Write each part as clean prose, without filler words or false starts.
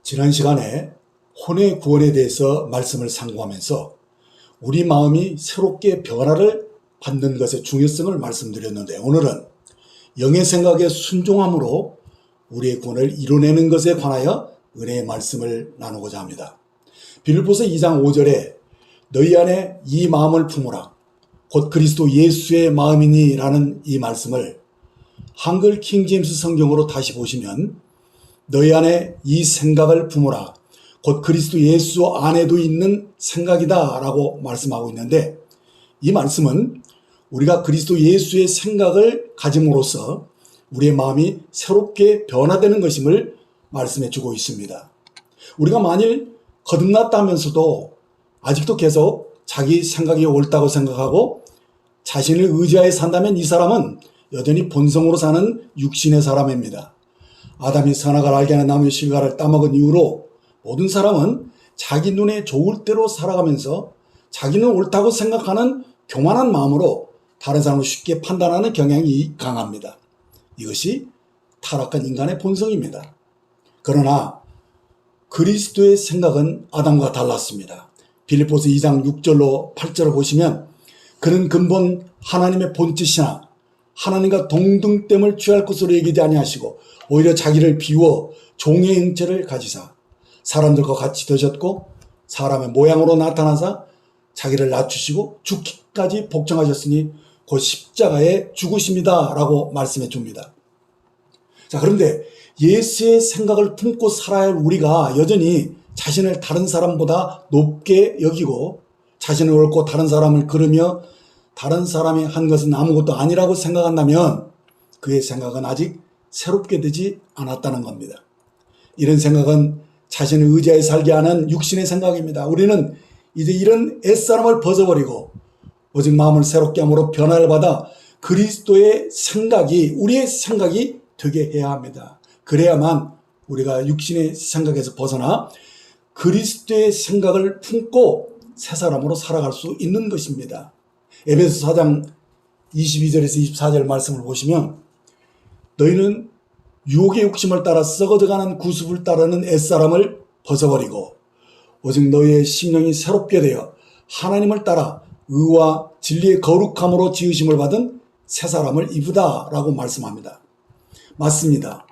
지난 시간에 혼의 구원에 대해서 말씀을 상고하면서 우리 마음이 새롭게 변화를 받는 것의 중요성을 말씀드렸는데, 오늘은 영의 생각에 순종함으로 우리의 구원을 이뤄내는 것에 관하여 은혜의 말씀을 나누고자 합니다. 빌립보서 2장 5절에 너희 안에 이 마음을 품으라 곧 그리스도 예수의 마음이니 라는 이 말씀을 한글 킹제임스 성경으로 다시 보시면 너희 안에 이 생각을 품으라 곧 그리스도 예수 안에도 있는 생각이다 라고 말씀하고 있는데, 이 말씀은 우리가 그리스도 예수의 생각을 가짐으로써 우리의 마음이 새롭게 변화되는 것임을 말씀해 주고 있습니다. 우리가 만일 거듭났다 하면서도 아직도 계속 자기 생각이 옳다고 생각하고 자신을 의지하여 산다면 이 사람은 여전히 본성으로 사는 육신의 사람입니다. 아담이 선악을 알게 하는 나무의 실과를 따먹은 이후로 모든 사람은 자기 눈에 좋을 대로 살아가면서 자기는 옳다고 생각하는 교만한 마음으로 다른 사람을 쉽게 판단하는 경향이 강합니다. 이것이 타락한 인간의 본성입니다. 그러나 그리스도의 생각은 아담과 달랐습니다. 빌립보서 2장 6절로 8절을 보시면 그는 근본 하나님의 본뜻이나 하나님과 동등됨을 취할 것으로 여기지 아니하시고 오히려 자기를 비워 종의 형체를 가지사 사람들과 같이 되셨고 사람의 모양으로 나타나사 자기를 낮추시고 죽기까지 복종하셨으니 곧 십자가에 죽으십니다 라고 말씀해 줍니다. 자, 그런데 예수의 생각을 품고 살아야 할 우리가 여전히 자신을 다른 사람보다 높게 여기고 자신을 옳고 다른 사람을 그르며 다른 사람이 한 것은 아무것도 아니라고 생각한다면 그의 생각은 아직 새롭게 되지 않았다는 겁니다. 이런 생각은 자신을 의지하여 살게 하는 육신의 생각입니다. 우리는 이제 이런 옛사람을 벗어버리고 오직 마음을 새롭게 함으로 변화를 받아 그리스도의 생각이 우리의 생각이 되게 해야 합니다. 그래야만 우리가 육신의 생각에서 벗어나 그리스도의 생각을 품고 새 사람으로 살아갈 수 있는 것입니다. 에베소 4장 22절에서 24절 말씀을 보시면 너희는 유혹의 욕심을 따라 썩어져가는 구습을 따르는 옛사람을 벗어버리고 오직 너희의 심령이 새롭게 되어 하나님을 따라 의와 진리의 거룩함으로 지으심을 받은 새 사람을 입으다 라고 말씀합니다. 맞습니다.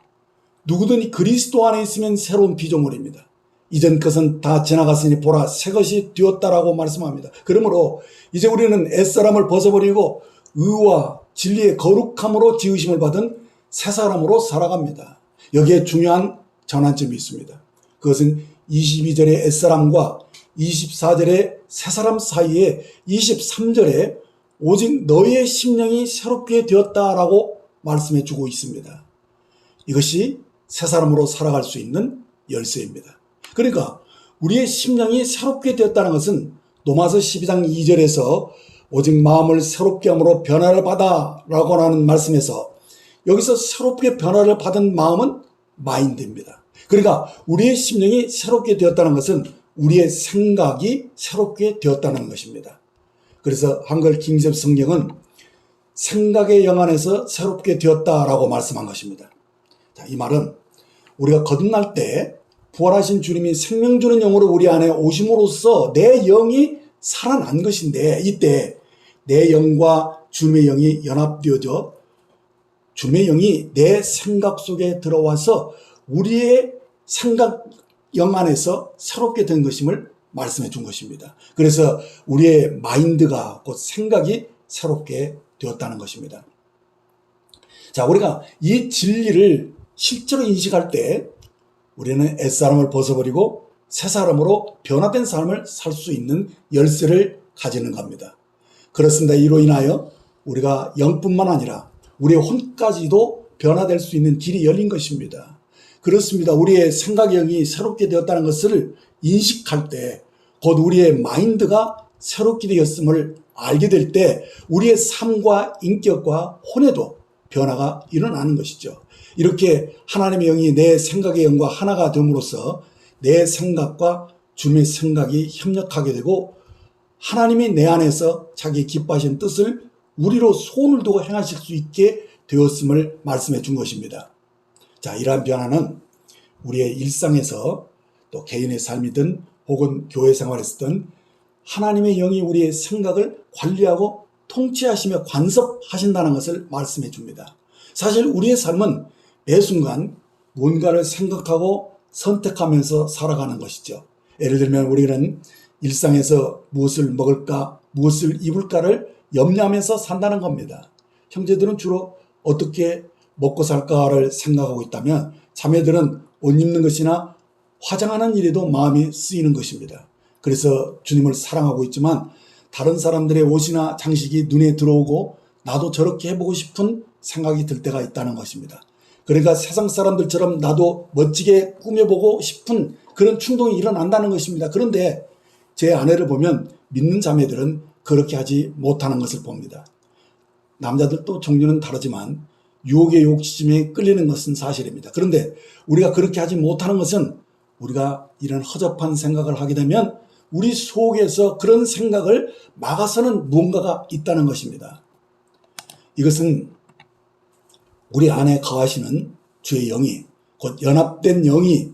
누구든 그리스도 안에 있으면 새로운 피조물입니다. 이전 것은 다 지나갔으니 보라 새 것이 되었다라고 말씀합니다. 그러므로 이제 우리는 옛사람을 벗어버리고 의와 진리의 거룩함으로 지으심을 받은 새 사람으로 살아갑니다. 여기에 중요한 전환점이 있습니다. 그것은 22절의 옛사람과 24절의 새 사람 사이에 23절에 오직 너희의 심령이 새롭게 되었다라고 말씀해 주고 있습니다. 이것이 새 사람으로 살아갈 수 있는 열쇠입니다. 그러니까 우리의 심령이 새롭게 되었다는 것은 로마서 12장 2절에서 오직 마음을 새롭게 함으로 변화를 받아 라고 하는 말씀에서 여기서 새롭게 변화를 받은 마음은 마인드입니다. 그러니까 우리의 심령이 새롭게 되었다는 것은 우리의 생각이 새롭게 되었다는 것입니다. 그래서 한글 킹제임스 성경은 생각의 영 안에서 새롭게 되었다라고 말씀한 것입니다. 자, 이 말은 우리가 거듭날 때 부활하신 주님이 생명 주는 영으로 우리 안에 오심으로써 내 영이 살아난 것인데, 이때 내 영과 주님의 영이 연합되어져 주님의 영이 내 생각 속에 들어와서 우리의 생각 영 안에서 새롭게 된 것임을 말씀해 준 것입니다. 그래서 우리의 마인드가 곧 생각이 새롭게 되었다는 것입니다. 자, 우리가 이 진리를 실제로 인식할 때 우리는 옛사람을 벗어버리고 새 사람으로 변화된 삶을 살 수 있는 열쇠를 가지는 겁니다. 그렇습니다. 이로 인하여 우리가 영뿐만 아니라 우리의 혼까지도 변화될 수 있는 길이 열린 것입니다. 그렇습니다. 우리의 생각의 영이 새롭게 되었다는 것을 인식할 때 곧 우리의 마인드가 새롭게 되었음을 알게 될 때 우리의 삶과 인격과 혼에도 변화가 일어나는 것이죠. 이렇게 하나님의 영이 내 생각의 영과 하나가 됨으로써 내 생각과 주님의 생각이 협력하게 되고 하나님이 내 안에서 자기 기뻐하신 뜻을 우리로 손을 두고 행하실 수 있게 되었음을 말씀해 준 것입니다. 자, 이러한 변화는 우리의 일상에서 또 개인의 삶이든 혹은 교회 생활에서든 하나님의 영이 우리의 생각을 관리하고 통치하시며 간섭하신다는 것을 말씀해 줍니다. 사실 우리의 삶은 매 순간 뭔가를 생각하고 선택하면서 살아가는 것이죠. 예를 들면 우리는 일상에서 무엇을 먹을까, 무엇을 입을까를 염려하면서 산다는 겁니다. 형제들은 주로 어떻게 먹고 살까를 생각하고 있다면 자매들은 옷 입는 것이나 화장하는 일에도 마음이 쓰이는 것입니다. 그래서 주님을 사랑하고 있지만 다른 사람들의 옷이나 장식이 눈에 들어오고 나도 저렇게 해보고 싶은 생각이 들 때가 있다는 것입니다. 그러니까 세상 사람들처럼 나도 멋지게 꾸며보고 싶은 그런 충동이 일어난다는 것입니다. 그런데 제 아내를 보면 믿는 자매들은 그렇게 하지 못하는 것을 봅니다. 남자들도 종류는 다르지만 유혹의 욕심에 끌리는 것은 사실입니다. 그런데 우리가 그렇게 하지 못하는 것은 우리가 이런 허접한 생각을 하게 되면 우리 속에서 그런 생각을 막아서는 무언가가 있다는 것입니다. 이것은 우리 안에 거하시는 주의 영이, 곧 연합된 영이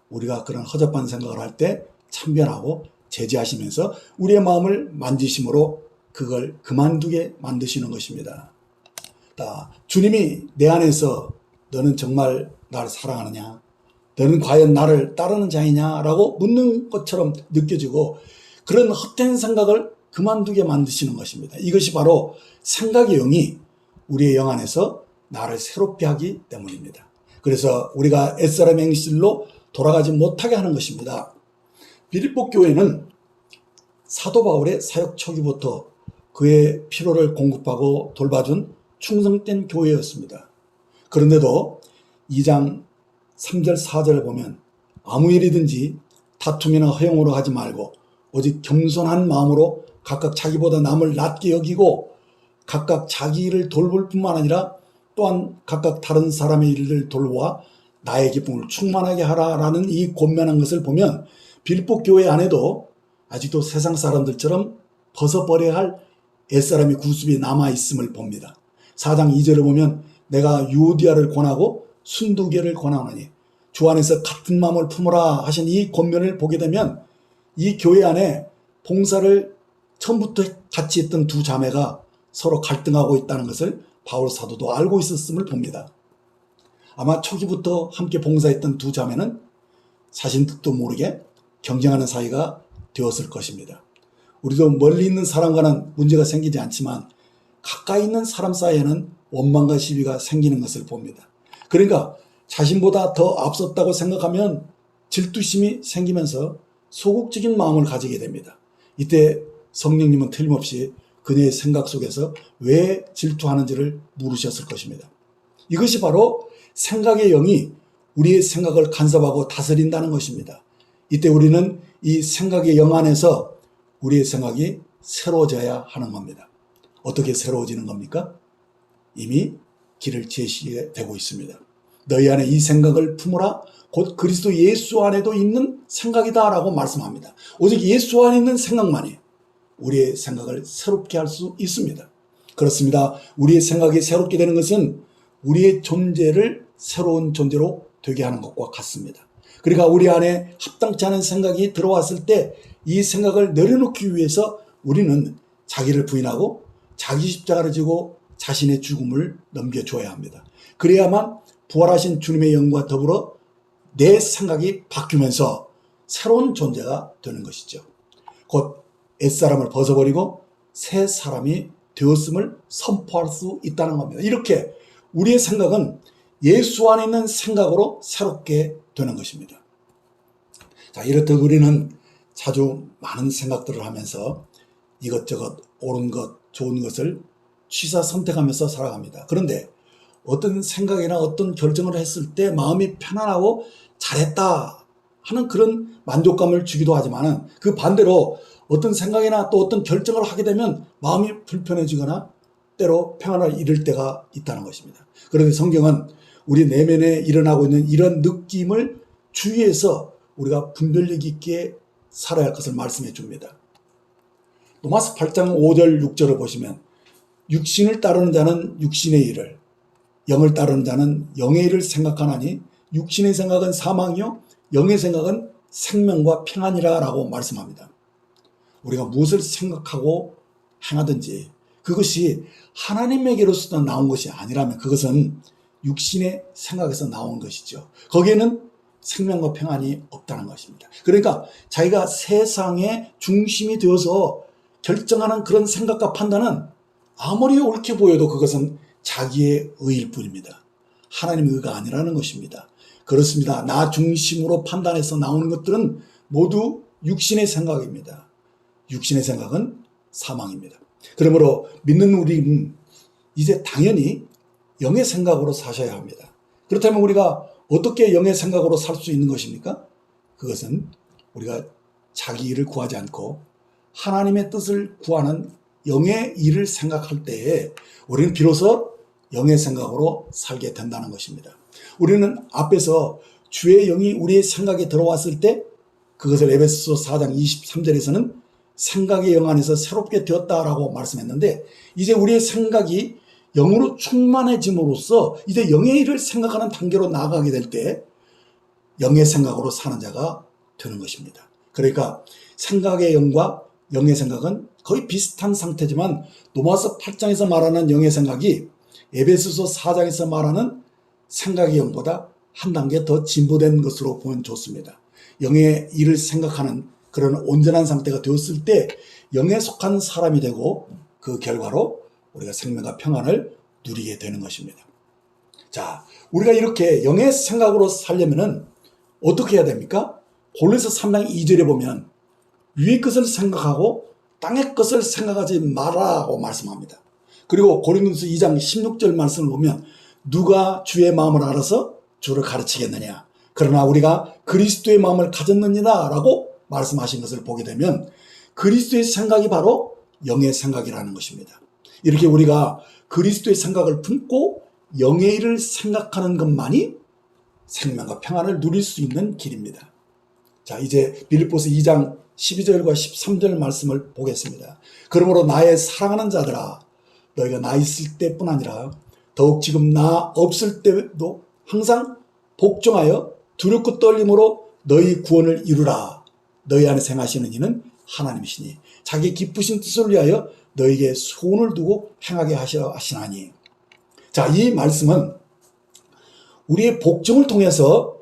우리가 그런 허접한 생각을 할 때 참변하고 제지하시면서 우리의 마음을 만지심으로 그걸 그만두게 만드시는 것입니다. 주님이 내 안에서 너는 정말 나를 사랑하느냐? 너는 과연 나를 따르는 자이냐라고 묻는 것처럼 느껴지고 그런 헛된 생각을 그만두게 만드시는 것입니다. 이것이 바로 생각의 영이 우리의 영 안에서 나를 새롭게 하기 때문입니다. 그래서 우리가 옛사람의 행실로 돌아가지 못하게 하는 것입니다. 빌립보 교회는 사도 바울의 사역 초기부터 그의 필요를 공급하고 돌봐준 충성된 교회였습니다. 그런데도 2장 3절 4절을 보면 아무 일이든지 다툼이나 허용으로 하지 말고 오직 겸손한 마음으로 각각 자기보다 남을 낮게 여기고 각각 자기 일을 돌볼 뿐만 아니라 또한 각각 다른 사람의 일을 돌보아 나의 기쁨을 충만하게 하라라는 이 권면한 것을 보면 빌립보 교회 안에도 아직도 세상 사람들처럼 벗어버려야 할 옛사람의 구습이 남아있음을 봅니다. 4장 2절을 보면 내가 유오디아를 권하고 순두개를 권하노니 주 안에서 같은 마음을 품으라 하신 이 권면을 보게 되면 이 교회 안에 봉사를 처음부터 같이 했던 두 자매가 서로 갈등하고 있다는 것을 바울 사도도 알고 있었음을 봅니다. 아마 초기부터 함께 봉사했던 두 자매는 자신 뜻도 모르게 경쟁하는 사이가 되었을 것입니다. 우리도 멀리 있는 사람과는 문제가 생기지 않지만 가까이 있는 사람 사이에는 원망과 시비가 생기는 것을 봅니다. 그러니까 자신보다 더 앞섰다고 생각하면 질투심이 생기면서 소극적인 마음을 가지게 됩니다. 이때 성령님은 틀림없이 그녀의 생각 속에서 왜 질투하는지를 물으셨을 것입니다. 이것이 바로 생각의 영이 우리의 생각을 간섭하고 다스린다는 것입니다. 이때 우리는 이 생각의 영 안에서 우리의 생각이 새로워져야 하는 겁니다. 어떻게 새로워지는 겁니까? 이미 길을 제시해 되고 있습니다. 너희 안에 이 생각을 품으라 곧 그리스도 예수 안에도 있는 생각이다 라고 말씀합니다. 오직 예수 안에 있는 생각만이 우리의 생각을 새롭게 할 수 있습니다. 그렇습니다. 우리의 생각이 새롭게 되는 것은 우리의 존재를 새로운 존재로 되게 하는 것과 같습니다. 그러니까 우리 안에 합당치 않은 생각이 들어왔을 때 이 생각을 내려놓기 위해서 우리는 자기를 부인하고 자기 십자가를 지고 자신의 죽음을 넘겨줘야 합니다. 그래야만 부활하신 주님의 영과 더불어 내 생각이 바뀌면서 새로운 존재가 되는 것이죠. 곧 옛사람을 벗어버리고 새 사람이 되었음을 선포할 수 있다는 겁니다. 이렇게 우리의 생각은 예수 안에 있는 생각으로 새롭게 되는 것입니다. 자, 이렇듯 우리는 자주 많은 생각들을 하면서 이것저것 옳은 것, 좋은 것을 취사 선택하면서 살아갑니다. 그런데 어떤 생각이나 어떤 결정을 했을 때 마음이 편안하고 잘했다 하는 그런 만족감을 주기도 하지만 그 반대로 어떤 생각이나 또 어떤 결정을 하게 되면 마음이 불편해지거나 때로 평안을 잃을 때가 있다는 것입니다. 그런데 성경은 우리 내면에 일어나고 있는 이런 느낌을 주의해서 우리가 분별력 있게 살아야 할 것을 말씀해 줍니다. 로마서 8장 5절 6절을 보시면 육신을 따르는 자는 육신의 일을 영을 따르는 자는 영의 일을 생각하나니 육신의 생각은 사망이요 영의 생각은 생명과 평안이라고 말씀합니다. 우리가 무엇을 생각하고 행하든지 그것이 하나님에게로서 나온 것이 아니라면 그것은 육신의 생각에서 나온 것이죠. 거기에는 생명과 평안이 없다는 것입니다. 그러니까 자기가 세상의 중심이 되어서 결정하는 그런 생각과 판단은 아무리 옳게 보여도 그것은 자기의 의일 뿐입니다. 하나님의 의가 아니라는 것입니다. 그렇습니다. 나 중심으로 판단해서 나오는 것들은 모두 육신의 생각입니다. 육신의 생각은 사망입니다. 그러므로 믿는 우리는 이제 당연히 영의 생각으로 사셔야 합니다. 그렇다면 우리가 어떻게 영의 생각으로 살 수 있는 것입니까? 그것은 우리가 자기 일을 구하지 않고 하나님의 뜻을 구하는 영의 일을 생각할 때에 우리는 비로소 영의 생각으로 살게 된다는 것입니다. 우리는 앞에서 주의 영이 우리의 생각에 들어왔을 때 그것을 에베소서 4장 23절에서는 생각의 영 안에서 새롭게 되었다라고 말씀했는데 이제 우리의 생각이 영으로 충만해짐으로써 이제 영의 일을 생각하는 단계로 나아가게 될 때 영의 생각으로 사는 자가 되는 것입니다. 그러니까 생각의 영과 영의 생각은 거의 비슷한 상태지만 로마서 8장에서 말하는 영의 생각이 에베소서 4장에서 말하는 생각의 영보다 한 단계 더 진보된 것으로 보면 좋습니다. 영의 일을 생각하는 그런 온전한 상태가 되었을 때 영에 속한 사람이 되고 그 결과로 우리가 생명과 평안을 누리게 되는 것입니다. 자, 우리가 이렇게 영의 생각으로 살려면은 어떻게 해야 됩니까? 골로새 3장 2절에 보면 위의 것을 생각하고 땅의 것을 생각하지 말라고 말씀합니다. 그리고 고린도서 2장 16절 말씀을 보면 누가 주의 마음을 알아서 주를 가르치겠느냐. 그러나 우리가 그리스도의 마음을 가졌느니라 라고 말씀하신 것을 보게 되면 그리스도의 생각이 바로 영의 생각이라는 것입니다. 이렇게 우리가 그리스도의 생각을 품고 영의 일을 생각하는 것만이 생명과 평안을 누릴 수 있는 길입니다. 자, 이제 빌립보서 2장 12절과 13절 말씀을 보겠습니다. 그러므로 나의 사랑하는 자들아 너희가 나 있을 때뿐 아니라 더욱 지금 나 없을 때도 항상 복종하여 두렵고 떨림으로 너희 구원을 이루라. 너희 안에 행하시는 이는 하나님이시니 자기 기쁘신 뜻을 위하여 너희에게 소원을 두고 행하게 하시나니. 자, 이 말씀은 우리의 복종을 통해서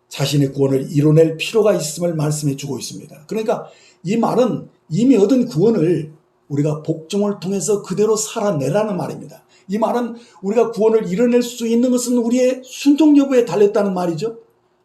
자신의 구원을 이뤄낼 필요가 있음을 말씀해 주고 있습니다. 그러니까 이 말은 이미 얻은 구원을 우리가 복종을 통해서 그대로 살아내라는 말입니다. 이 말은 우리가 구원을 이뤄낼 수 있는 것은 우리의 순종 여부에 달렸다는 말이죠.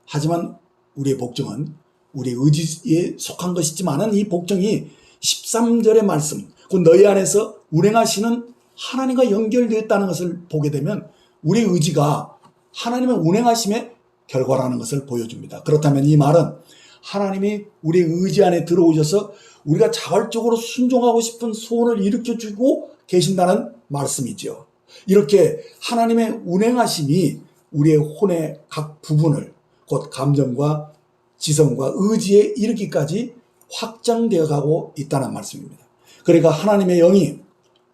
하지만 우리의 복종은 우리의 의지에 속한 것이지만은 이 복종이 13절의 말씀, 곧 너희 안에서 운행하시는 하나님과 연결되었다는 것을 보게 되면 우리의 의지가 하나님의 운행하심의 결과라는 것을 보여줍니다. 그렇다면 이 말은 하나님이 우리의 의지 안에 들어오셔서 우리가 자발적으로 순종하고 싶은 소원을 일으켜주고 계신다는 말씀이죠. 이렇게 하나님의 운행하심이 우리의 혼의 각 부분을 곧 감정과 지성과 의지에 이르기까지 확장되어 가고 있다는 말씀입니다. 그러니까 하나님의 영이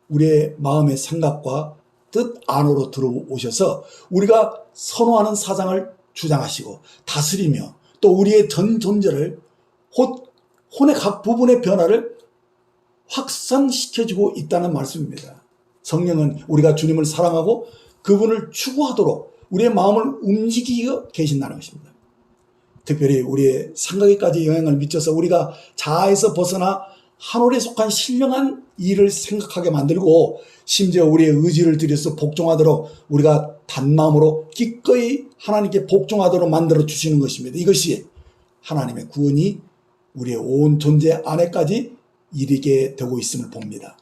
우리의 마음의 생각과 뜻 안으로 들어오셔서 우리가 선호하는 사상을 주장하시고 다스리며 또 우리의 전 존재를 혼의 각 부분의 변화를 확산시켜주고 있다는 말씀입니다. 성령은 우리가 주님을 사랑하고 그분을 추구하도록 우리의 마음을 움직이고 계신다는 것입니다. 특별히 우리의 생각에까지 영향을 미쳐서 우리가 자아에서 벗어나 하늘에 속한 신령한 일을 생각하게 만들고 심지어 우리의 의지를 들여서 복종하도록 우리가 단마음으로 기꺼이 하나님께 복종하도록 만들어 주시는 것입니다. 이것이 하나님의 구원이 우리의 온 존재 안에까지 이르게 되고 있음을 봅니다.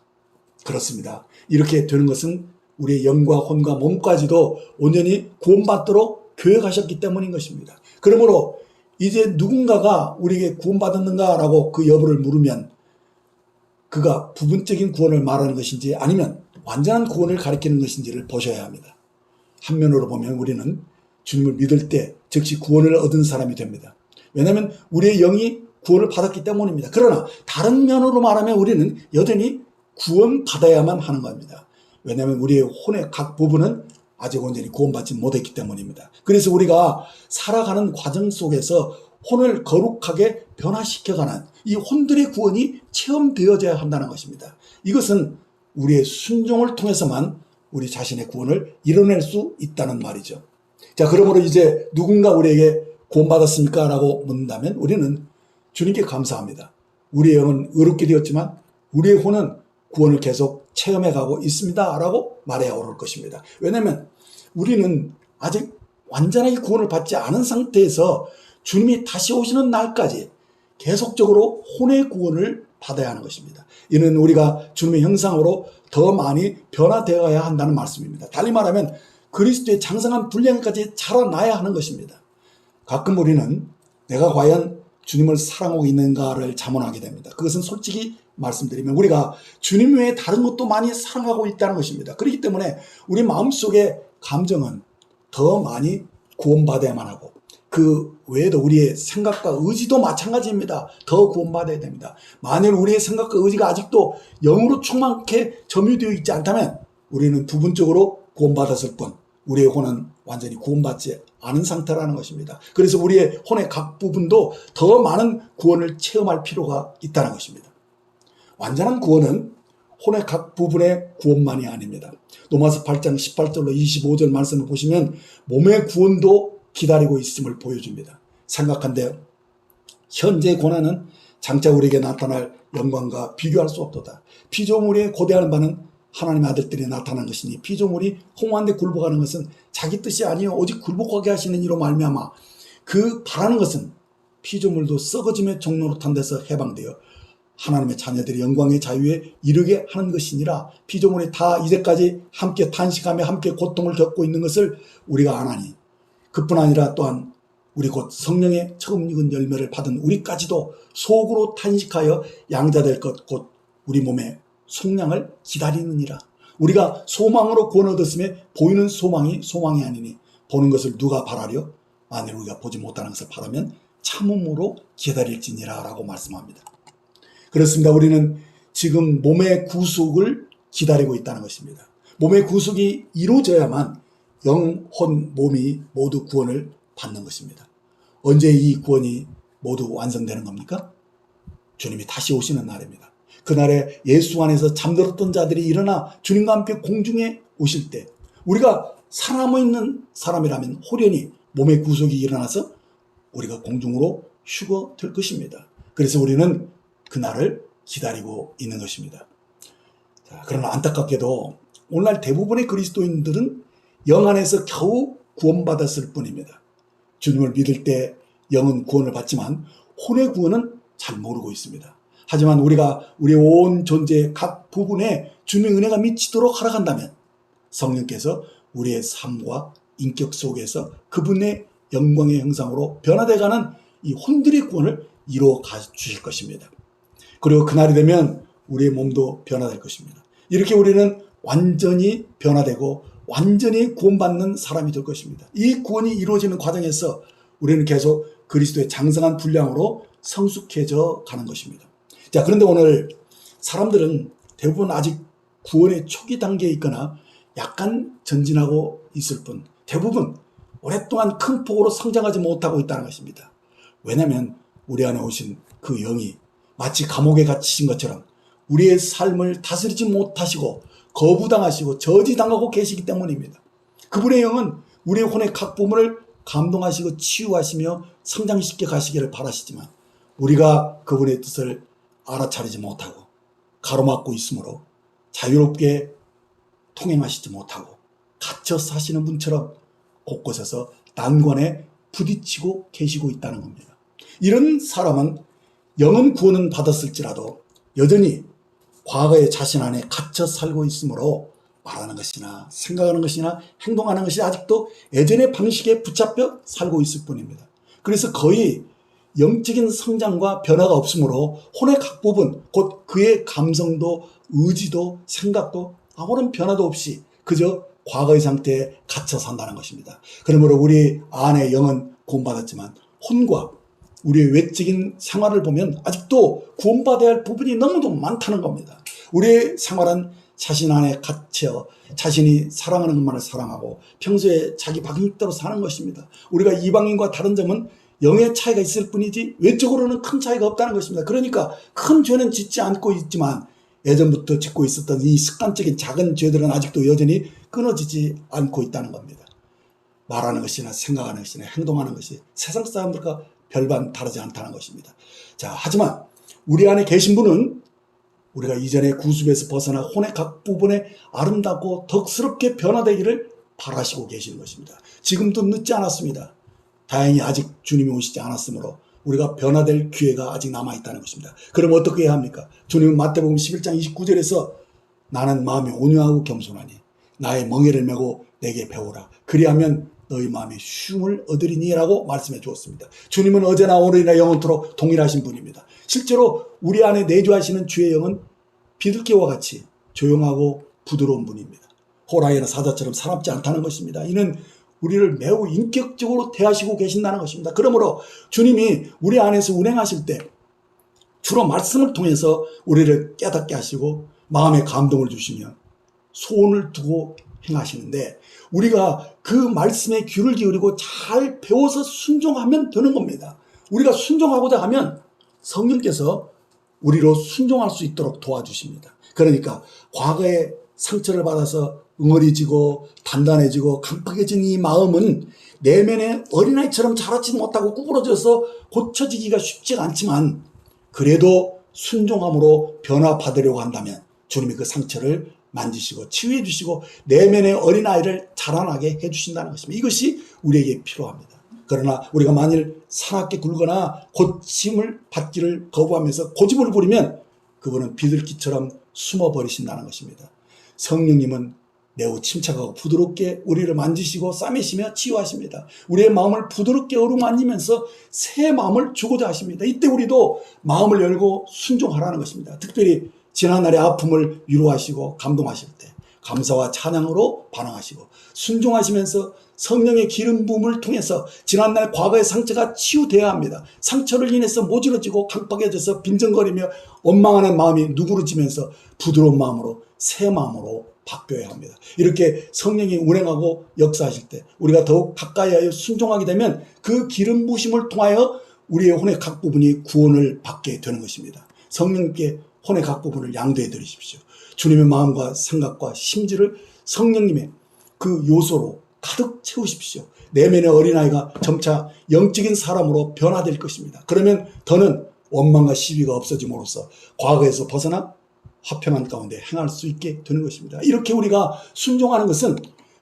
그렇습니다. 이렇게 되는 것은 우리의 영과 혼과 몸까지도 온전히 구원받도록 교육하셨기 때문인 것입니다. 그러므로 이제 누군가가 우리에게 구원받았는가라고 그 여부를 물으면 그가 부분적인 구원을 말하는 것인지 아니면 완전한 구원을 가리키는 것인지를 보셔야 합니다. 한면으로 보면 우리는 주님을 믿을 때 즉시 구원을 얻은 사람이 됩니다. 왜냐하면 우리의 영이 구원을 받았기 때문입니다. 그러나 다른 면으로 말하면 우리는 여전히 구원받아야만 하는 겁니다. 왜냐하면 우리의 혼의 각 부분은 아직 온전히 구원받지 못했기 때문입니다. 그래서 우리가 살아가는 과정 속에서 혼을 거룩하게 변화시켜가는 이 혼들의 구원이 체험되어져야 한다는 것입니다. 이것은 우리의 순종을 통해서만 우리 자신의 구원을 이뤄낼 수 있다는 말이죠. 자, 그러므로 이제 누군가 우리에게 구원받았습니까? 라고 묻는다면 우리는 주님께 감사합니다. 우리의 영은 의롭게 되었지만 우리의 혼은 구원을 계속 체험해가고 있습니다. 라고 말해야 옳을 것입니다. 왜냐하면 우리는 아직 완전하게 구원을 받지 않은 상태에서 주님이 다시 오시는 날까지 계속적으로 혼의 구원을 받아야 하는 것입니다. 이는 우리가 주님의 형상으로 더 많이 변화되어야 한다는 말씀입니다. 달리 말하면 그리스도의 장성한 분량까지 자라나야 하는 것입니다. 가끔 우리는 내가 과연 주님을 사랑하고 있는가를 자문하게 됩니다. 그것은 솔직히 말씀드리면 우리가 주님 외에 다른 것도 많이 사랑하고 있다는 것입니다. 그렇기 때문에 우리 마음속의 감정은 더 많이 구원받아야만 하고 그 외에도 우리의 생각과 의지도 마찬가지입니다. 더 구원받아야 됩니다. 만일 우리의 생각과 의지가 아직도 영으로 충만하게 점유되어 있지 않다면 우리는 부분적으로 구원받았을 뿐 우리의 혼은 완전히 구원받지 않은 상태라는 것입니다. 그래서 우리의 혼의 각 부분도 더 많은 구원을 체험할 필요가 있다는 것입니다. 완전한 구원은 혼의 각 부분의 구원만이 아닙니다. 로마서 8장 18절로 25절 말씀을 보시면 몸의 구원도 기다리고 있음을 보여줍니다. 생각한데 현재 고난은 장차 우리에게 나타날 영광과 비교할 수 없도다. 피조물이 고대하는 바는 하나님의 아들들이 나타난 것이니 피조물이 홍한데 굴복하는 것은 자기 뜻이 아니요 오직 굴복하게 하시는 이로 말미암아 그 바라는 것은 피조물도 썩어짐의 종로로 탄 데서 해방되어 하나님의 자녀들이 영광의 자유에 이르게 하는 것이니라. 피조물이 다 이제까지 함께 탄식하며 함께 고통을 겪고 있는 것을 우리가 아나니 그뿐 아니라 또한 우리 곧 성령의 처음 익은 열매를 받은 우리까지도 속으로 탄식하여 양자될 것 곧 우리 몸의 속량을 기다리느니라. 우리가 소망으로 구원 얻었음에 보이는 소망이 아니니 보는 것을 누가 바라려? 만일 우리가 보지 못하는 것을 바라면 참음으로 기다릴지니라 라고 말씀합니다. 그렇습니다. 우리는 지금 몸의 구속을 기다리고 있다는 것입니다. 몸의 구속이 이루어져야만 영, 혼, 몸이 모두 구원을 받는 것입니다. 언제 이 구원이 모두 완성되는 겁니까? 주님이 다시 오시는 날입니다. 그날에 예수 안에서 잠들었던 자들이 일어나 주님과 함께 공중에 오실 때 우리가 살아있는 사람이라면 홀연히 몸의 구속이 일어나서 우리가 공중으로 휴거될 것입니다. 그래서 우리는 그날을 기다리고 있는 것입니다. 자, 그러나 안타깝게도 오늘날 대부분의 그리스도인들은 영 안에서 겨우 구원받았을 뿐입니다. 주님을 믿을 때 영은 구원을 받지만 혼의 구원은 잘 모르고 있습니다. 하지만 우리가 우리의 온 존재의 각 부분에 주님의 은혜가 미치도록 허락한다면 성령께서 우리의 삶과 인격 속에서 그분의 영광의 형상으로 변화되어가는 이 혼들의 구원을 이루어 가 주실 것입니다. 그리고 그날이 되면 우리의 몸도 변화될 것입니다. 이렇게 우리는 완전히 변화되고 완전히 구원받는 사람이 될 것입니다. 이 구원이 이루어지는 과정에서 우리는 계속 그리스도의 장성한 분량으로 성숙해져 가는 것입니다. 자, 그런데 오늘 사람들은 대부분 아직 구원의 초기 단계에 있거나 약간 전진하고 있을 뿐 대부분 오랫동안 큰 폭으로 성장하지 못하고 있다는 것입니다. 왜냐하면 우리 안에 오신 그 영이 마치 감옥에 갇히신 것처럼 우리의 삶을 다스리지 못하시고 거부당하시고 저지당하고 계시기 때문입니다. 그분의 영은 우리의 혼의 각 부분을 감동하시고 치유하시며 성장시켜 가시기를 바라시지만 우리가 그분의 뜻을 알아차리지 못하고 가로막고 있으므로 자유롭게 통행하시지 못하고 갇혀 사시는 분처럼 곳곳에서 난관에 부딪히고 계시고 있다는 겁니다. 이런 사람은 영은 구원은 받았을지라도 여전히 과거의 자신 안에 갇혀 살고 있으므로 말하는 것이나 생각하는 것이나 행동하는 것이 아직도 예전의 방식에 붙잡혀 살고 있을 뿐입니다. 그래서 거의 영적인 성장과 변화가 없으므로 혼의 각 부분, 곧 그의 감성도 의지도 생각도 아무런 변화도 없이 그저 과거의 상태에 갇혀 산다는 것입니다. 그러므로 우리 안의 영은 구원받았지만 혼과 우리의 외적인 생활을 보면 아직도 구원받아야 할 부분이 너무도 많다는 겁니다. 우리의 생활은 자신 안에 갇혀 자신이 사랑하는 것만을 사랑하고 평소에 자기 방식대로 사는 것입니다. 우리가 이방인과 다른 점은 영의 차이가 있을 뿐이지 외적으로는 큰 차이가 없다는 것입니다. 그러니까 큰 죄는 짓지 않고 있지만 예전부터 짓고 있었던 이 습관적인 작은 죄들은 아직도 여전히 끊어지지 않고 있다는 겁니다. 말하는 것이나 생각하는 것이나 행동하는 것이 세상 사람들과 별반 다르지 않다는 것입니다. 자, 하지만 우리 안에 계신 분은 우리가 이전의 구습에서 벗어나 혼의 각 부분에 아름답고 덕스럽게 변화되기를 바라시고 계시는 것입니다. 지금도 늦지 않았습니다. 다행히 아직 주님이 오시지 않았으므로 우리가 변화될 기회가 아직 남아있다는 것입니다. 그럼 어떻게 해야 합니까? 주님은 마태복음 11장 29절에서 나는 마음이 온유하고 겸손하니 나의 멍에를 메고 내게 배우라. 그리하면 너희 마음에 쉼을 얻으리니 라고 말씀해 주었습니다. 주님은 어제나 오늘이나 영원토록 동일하신 분입니다. 실제로 우리 안에 내주하시는 주의 영은 비둘기와 같이 조용하고 부드러운 분입니다. 호랑이나 사자처럼 사납지 않다는 것입니다. 이는 우리를 매우 인격적으로 대하시고 계신다는 것입니다. 그러므로 주님이 우리 안에서 운행하실 때 주로 말씀을 통해서 우리를 깨닫게 하시고 마음에 감동을 주시며 소원을 두고 행하시는데 우리가 그 말씀에 귀를 기울이고 잘 배워서 순종하면 되는 겁니다. 우리가 순종하고자 하면 성령께서 우리로 순종할 수 있도록 도와주십니다. 그러니까 과거에 상처를 받아서 응어리지고 단단해지고 강팍해진 이 마음은 내면의 어린아이처럼 자라지 못하고 구부러져서 고쳐지기가 쉽지가 않지만 그래도 순종함으로 변화받으려고 한다면 주님이 그 상처를 만지시고 치유해 주시고 내면의 어린아이를 자라나게 해주신다는 것입니다. 이것이 우리에게 필요합니다. 그러나 우리가 만일 사납게 굴거나 고침을 받기를 거부하면서 고집을 부리면 그분은 비둘기처럼 숨어버리신다는 것입니다. 성령님은 매우 침착하고 부드럽게 우리를 만지시고 싸매시며 치유하십니다. 우리의 마음을 부드럽게 어루만지면서 새 마음을 주고자 하십니다. 이때 우리도 마음을 열고 순종하라는 것입니다. 특별히 지난날의 아픔을 위로하시고 감동하실 때 감사와 찬양으로 반응하시고 순종하시면서 성령의 기름 부음을 통해서 지난날 과거의 상처가 치유되어야 합니다. 상처를 인해서 모질어지고 강팍해져서 빈정거리며 원망하는 마음이 누그러지면서 부드러운 마음으로 새 마음으로 바뀌어야 합니다. 이렇게 성령이 운행하고 역사하실 때 우리가 더욱 가까이하여 순종하게 되면 그 기름 부으심을 통하여 우리의 혼의 각 부분이 구원을 받게 되는 것입니다. 성령님께 혼의 각 부분을 양도해 드리십시오. 주님의 마음과 생각과 심지를 성령님의 그 요소로 가득 채우십시오. 내면의 어린아이가 점차 영적인 사람으로 변화될 것입니다. 그러면 더는 원망과 시비가 없어짐으로써 과거에서 벗어나 화평한 가운데 행할 수 있게 되는 것입니다. 이렇게 우리가 순종하는 것은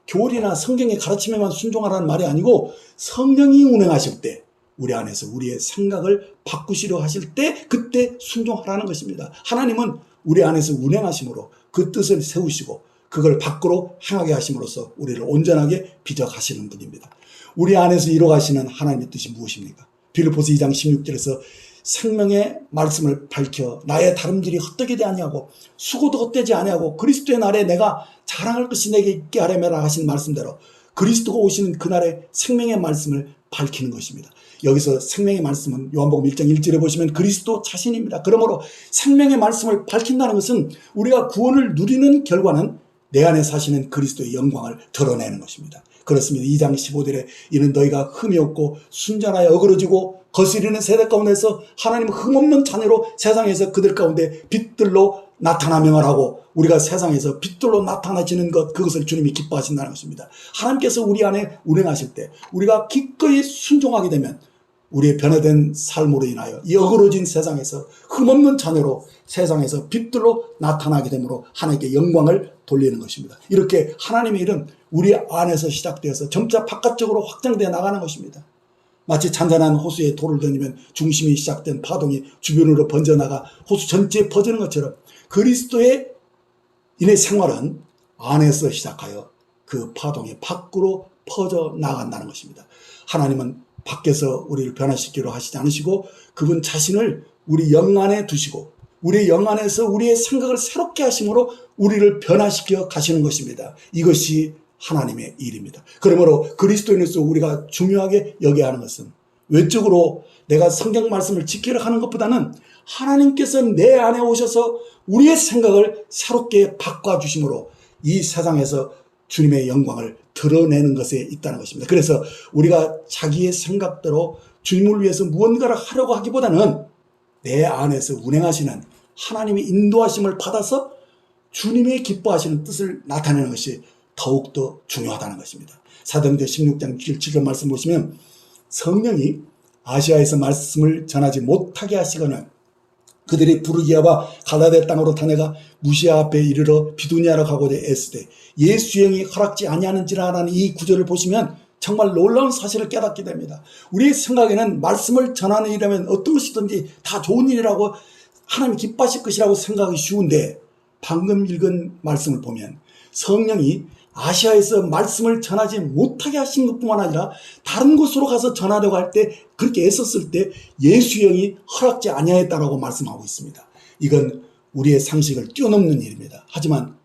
교리나 성경의 가르침에만 순종하라는 말이 아니고 성령이 운행하실 때 우리 안에서 우리의 생각을 바꾸시려 하실 때 그때 순종하라는 것입니다. 하나님은 우리 안에서 운행하심으로 그 뜻을 세우시고 그걸 밖으로 행하게 하심으로써 우리를 온전하게 빚어가시는 분입니다. 우리 안에서 이루어가시는 하나님의 뜻이 무엇입니까? 빌립보서 2장 16절에서 생명의 말씀을 밝혀 나의 다름질이 헛되게 아니하고 수고도 헛되지 아니하고 그리스도의 날에 내가 자랑할 것이 내게 있게 하려면 하신 말씀대로 그리스도가 오시는 그날의 생명의 말씀을 밝히는 것입니다. 여기서 생명의 말씀은 요한복음 1장 1절에 보시면 그리스도 자신입니다. 그러므로 생명의 말씀을 밝힌다는 것은 우리가 구원을 누리는 결과는 내 안에 사시는 그리스도의 영광을 드러내는 것입니다. 그렇습니다. 2장 15절에 이는 너희가 흠이 없고 순전하여 어그러지고 거스리는 세대 가운데서 하나님 흠없는 자녀로 세상에서 그들 가운데 빛들로 나타나며 하고 우리가 세상에서 빛들로 나타나지는 것 그것을 주님이 기뻐하신다는 것입니다. 하나님께서 우리 안에 운행하실 때 우리가 기꺼이 순종하게 되면 우리의 변화된 삶으로 인하여 이 어그러진 세상에서 흠없는 자녀로 세상에서 빛들로 나타나게 되므로 하나님께 영광을 돌리는 것입니다. 이렇게 하나님의 일은 우리 안에서 시작되어서 점차 바깥쪽으로 확장되어 나가는 것입니다. 마치 잔잔한 호수에 돌을 던지면 중심이 시작된 파동이 주변으로 번져나가 호수 전체에 퍼지는 것처럼 그리스도의 인의 생활은 안에서 시작하여 그 파동이 밖으로 퍼져나간다는 것입니다. 하나님은 밖에서 우리를 변화시키려 하시지 않으시고 그분 자신을 우리 영 안에 두시고 우리의 영 안에서 우리의 생각을 새롭게 하심으로 우리를 변화시켜 가시는 것입니다. 이것이 하나님의 일입니다. 그러므로 그리스도인으로서 우리가 중요하게 여겨야 하는 것은 외적으로 내가 성경 말씀을 지키려 하는 것보다는 하나님께서 내 안에 오셔서 우리의 생각을 새롭게 바꿔주심으로 이 세상에서 주님의 영광을 드러내는 것에 있다는 것입니다. 그래서 우리가 자기의 생각대로 주님을 위해서 무언가를 하려고 하기보다는 내 안에서 운행하시는 하나님의 인도하심을 받아서 주님의 기뻐하시는 뜻을 나타내는 것이 더욱더 중요하다는 것입니다. 사도행전 16장 7절 말씀 보시면 성령이 아시아에서 말씀을 전하지 못하게 하시거늘 그들이 부르기아와 갈라데 땅으로 다녀가 무시아 앞에 이르러 비두니아로 가고자 애쓰되 예수 영이 허락지 아니하는지라라는 이 구절을 보시면 정말 놀라운 사실을 깨닫게 됩니다. 우리의 생각에는 말씀을 전하는 일이라면 어떤 것이든지 다 좋은 일이라고 하나님 기뻐하실 것이라고 생각하기 쉬운데 방금 읽은 말씀을 보면 성령이 아시아에서 말씀을 전하지 못하게 하신 것뿐만 아니라 다른 곳으로 가서 전하려고 할 때 그렇게 애썼을 때 예수 영이 허락지 아니하였다라고 말씀하고 있습니다. 이건 우리의 상식을 뛰어넘는 일입니다. 하지만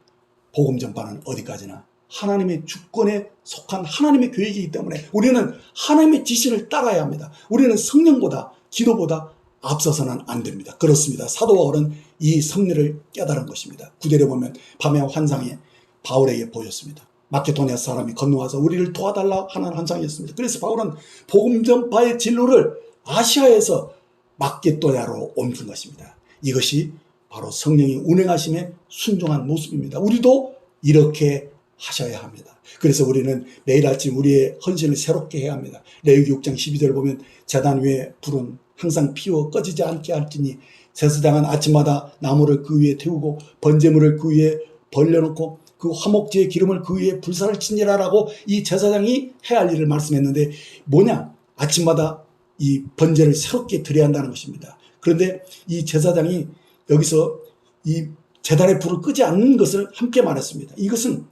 복음 전파는 어디까지나 하나님의 주권에 속한 하나님의 계획이기 때문에 우리는 하나님의 지시를 따라야 합니다. 우리는 성령보다 기도보다 앞서서는 안 됩니다. 그렇습니다. 사도 바울은 이 섭리를 깨달은 것입니다. 9절에 보면 밤의 환상이 바울에게 보였습니다. 마케도니아 사람이 건너와서 우리를 도와달라 하는 환상이었습니다. 그래서 바울은 복음 전파의 진로를 아시아에서 마케도니아로 옮긴 것입니다. 이것이 바로 성령이 운행하심에 순종한 모습입니다. 우리도 이렇게 하셔야 합니다. 그래서 우리는 매일 아침 우리의 헌신을 새롭게 해야 합니다. 레위기 6장 12절을 보면 제단 위에 불은 항상 피워 꺼지지 않게 할지니 제사장은 아침마다 나무를 그 위에 태우고 번제물을 그 위에 벌려놓고 그 화목제의 기름을 그 위에 불사를 치니라라고 이 제사장이 해야 할 일을 말씀했는데 뭐냐? 아침마다 이 번제를 새롭게 드려야 한다는 것입니다. 그런데 이 제사장이 여기서 이 제단의 불을 끄지 않는 것을 함께 말했습니다. 이것은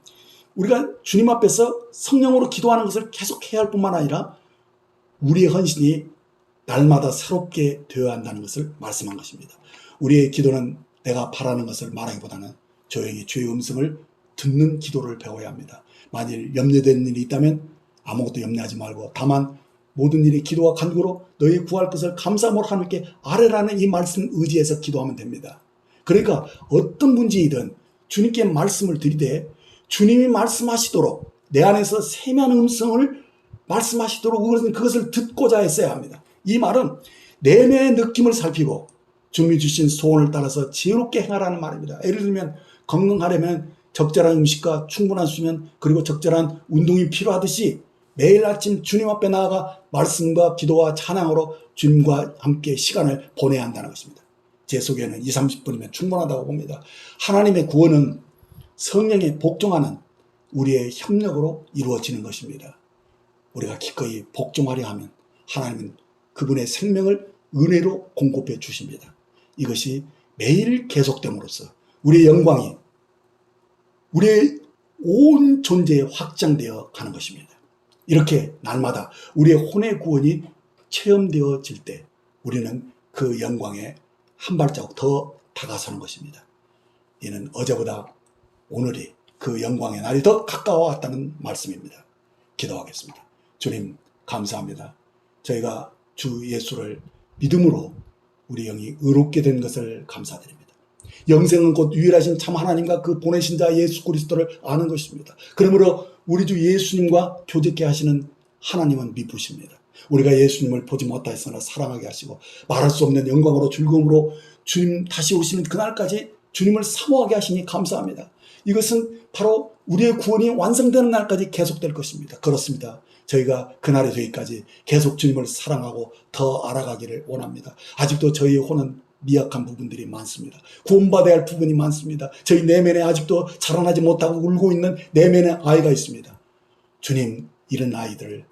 우리가 주님 앞에서 성령으로 기도하는 것을 계속 해야 할 뿐만 아니라 우리의 헌신이 날마다 새롭게 되어야 한다는 것을 말씀한 것입니다. 우리의 기도는 내가 바라는 것을 말하기보다는 조용히 주의 음성을 듣는 기도를 배워야 합니다. 만일 염려되는 일이 있다면 아무것도 염려하지 말고 다만 모든 일이 기도와 간구로 너희 구할 것을 감사함으로 하나님께 아뢰라는 이 말씀 의지해서 기도하면 됩니다. 그러니까 어떤 문제이든 주님께 말씀을 드리되 주님이 말씀하시도록 내 안에서 세미한 음성을 말씀하시도록 그것을 듣고자 했어야 합니다. 이 말은 내면의 느낌을 살피고 주님이 주신 소원을 따라서 지혜롭게 행하라는 말입니다. 예를 들면 건강하려면 적절한 음식과 충분한 수면 그리고 적절한 운동이 필요하듯이 매일 아침 주님 앞에 나아가 말씀과 기도와 찬양으로 주님과 함께 시간을 보내야 한다는 것입니다. 제 속에는 20-30분이면 충분하다고 봅니다. 하나님의 구원은 성령에 복종하는 우리의 협력으로 이루어지는 것입니다. 우리가 기꺼이 복종하려 하면 하나님은 그분의 생명을 은혜로 공급해 주십니다. 이것이 매일 계속됨으로써 우리의 영광이 우리의 온 존재에 확장되어 가는 것입니다. 이렇게 날마다 우리의 혼의 구원이 체험되어질 때 우리는 그 영광에 한 발자국 더 다가서는 것입니다. 이는 어제보다 오늘이 그 영광의 날이 더 가까워왔다는 말씀입니다. 기도하겠습니다. 주님 감사합니다. 저희가 주 예수를 믿음으로 우리 영이 의롭게 된 것을 감사드립니다. 영생은 곧 유일하신 참 하나님과 그 보내신 자 예수 그리스도를 아는 것입니다. 그러므로 우리 주 예수님과 교제케 하시는 하나님은 미쁘십니다. 우리가 예수님을 보지 못하였으나 사랑하게 하시고 말할 수 없는 영광으로 즐거움으로 주님 다시 오시는 그날까지 주님을 사모하게 하시니 감사합니다. 이것은 바로 우리의 구원이 완성되는 날까지 계속될 것입니다. 그렇습니다. 저희가 그날에 되기까지 계속 주님을 사랑하고 더 알아가기를 원합니다. 아직도 저희의 혼은 미약한 부분들이 많습니다. 구원받아야 할 부분이 많습니다. 저희 내면에 아직도 자라나지 못하고 울고 있는 내면의 아이가 있습니다. 주님, 이런 아이들을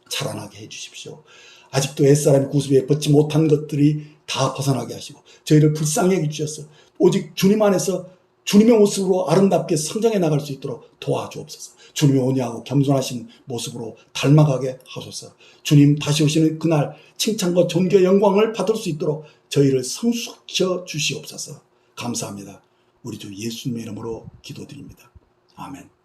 자라나게 해주십시오. 아직도 옛사람이 구습에 벗지 못한 것들이 다 벗어나게 하시고 저희를 불쌍히 여기주셔서 오직 주님 안에서 주님의 모습으로 아름답게 성장해 나갈 수 있도록 도와주옵소서. 주님의 온유하고 겸손하신 모습으로 닮아가게 하소서. 주님 다시 오시는 그날 칭찬과 존귀와 영광을 받을 수 있도록 저희를 성숙시켜 주시옵소서. 감사합니다. 우리 주 예수님의 이름으로 기도드립니다. 아멘.